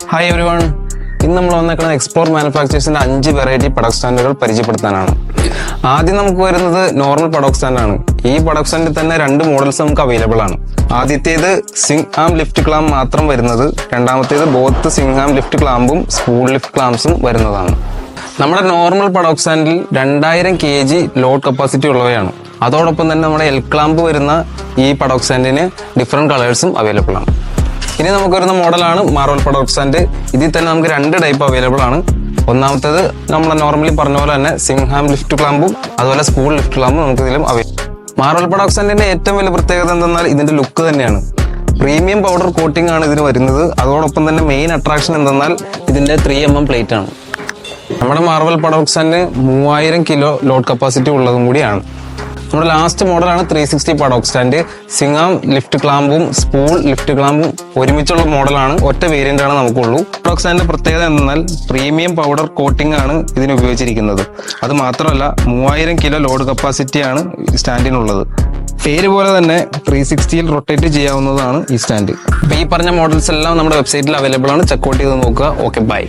Hi every one. ഇന്ന് നമ്മൾ വന്നേക്കുന്നത് എക്സ്പ്ലോർ മാനുഫാക്ചേഴ്സിന്റെ 5 വെറൈറ്റി പടോക്സ് സ്റ്റാൻഡുകൾ പരിചയപ്പെടുത്താനാണ്. ആദ്യം നമുക്ക് വരുന്നത് നോർമൽ പടോക്സ് സ്റ്റാൻഡ് ആണ്. ഈ പടോക്സ് സ്റ്റാൻഡിൽ തന്നെ 2 മോഡൽസ് നമുക്ക് അവൈലബിൾ ആണ്. ആദ്യത്തേത് സ്വിംഗ് ആം ലിഫ്റ്റ് ക്ലാമ്പ് മാത്രം വരുന്നത്, രണ്ടാമത്തേത് ബോത്ത് സ്വിംഗ് ആം ലിഫ്റ്റ് ക്ലാമ്പും സ്പൂൾ ലിഫ്റ്റ് ക്ലാമ്പ്സും വരുന്നതാണ്. നമ്മുടെ നോർമൽ പടോക്സ് സ്റ്റാൻഡിൽ 2000 kg ലോഡ് കപ്പാസിറ്റി ഉള്ളവയാണ്. അതോടൊപ്പം തന്നെ നമ്മുടെ എൽ ക്ലാമ്പ് വരുന്ന ഈ പടോക്സ് സ്റ്റാൻഡിന് ഡിഫറെൻറ്റ് കളേഴ്സും അവൈലബിൾ ആണ്. ഇനി നമുക്ക് വരുന്ന മോഡലാണ് മാർവൽ പടോക്സ് സ്റ്റാൻഡ്. ഇതിൽ തന്നെ നമുക്ക് 2 ടൈപ്പ് അവൈലബിൾ ആണ്. ഒന്നാമത്തേത് നമ്മൾ നോർമലി പറഞ്ഞ പോലെ തന്നെ സ്വിംഗ് ആം ലിഫ്റ്റ് ക്ലാമ്പും അതുപോലെ സ്പൂൾ ലിഫ്റ്റ് ക്ലാമ്പും നമുക്ക് ഇതിലും അവൈലബിൾ. മാർവൽ പടോക്സ് സ്റ്റാൻഡിന്റെ ഏറ്റവും വലിയ പ്രത്യേകത എന്തെന്നാൽ ഇതിന്റെ ലുക്ക് തന്നെയാണ്. പ്രീമിയം പൗഡർ കോട്ടിംഗ് ആണ് ഇതിന് വരുന്നത്. അതോടൊപ്പം തന്നെ മെയിൻ അട്രാക്ഷൻ എന്തെന്നാൽ ഇതിന്റെ 3mm പ്ലേറ്റ് ആണ്. നമ്മുടെ മാർവൽ പടോക്സ് സ്റ്റാൻഡ് 3000 കിലോ ലോഡ് കപ്പാസിറ്റി ഉള്ളതും കൂടിയാണ്. നമ്മുടെ ലാസ്റ്റ് മോഡലാണ് 360 പടോക്സ് സ്റ്റാൻഡ്. സ്വിംഗ് ആം ലിഫ്റ്റ് ക്ലാമ്പും സ്പൂൾ ലിഫ്റ്റ് ക്ലാമ്പും ഒരുമിച്ചുള്ള മോഡലാണ്. ഒറ്റ വേരിയന്റ് ആണ് നമുക്കുള്ളൂ. പടോക്സ് സ്റ്റാൻഡിന്റെ പ്രത്യേകത എന്നാൽ പ്രീമിയം പൗഡർ കോട്ടിംഗ് ആണ് ഇതിന് ഉപയോഗിച്ചിരിക്കുന്നത്. അത് മാത്രമല്ല 3000 കിലോ ലോഡ് കപ്പാസിറ്റിയാണ് സ്റ്റാൻഡിനുള്ളത്. പേര് പോലെ തന്നെ 360യിൽ റൊട്ടേറ്റ് ചെയ്യാവുന്നതാണ് ഈ സ്റ്റാൻഡ്. അപ്പോൾ ഈ പറഞ്ഞ മോഡൽസ് എല്ലാം നമ്മുടെ വെബ്സൈറ്റിൽ അവൈലബിൾ ആണ്. ചെക്കൗട്ട് ചെയ്ത് നോക്കുക. Okay, by.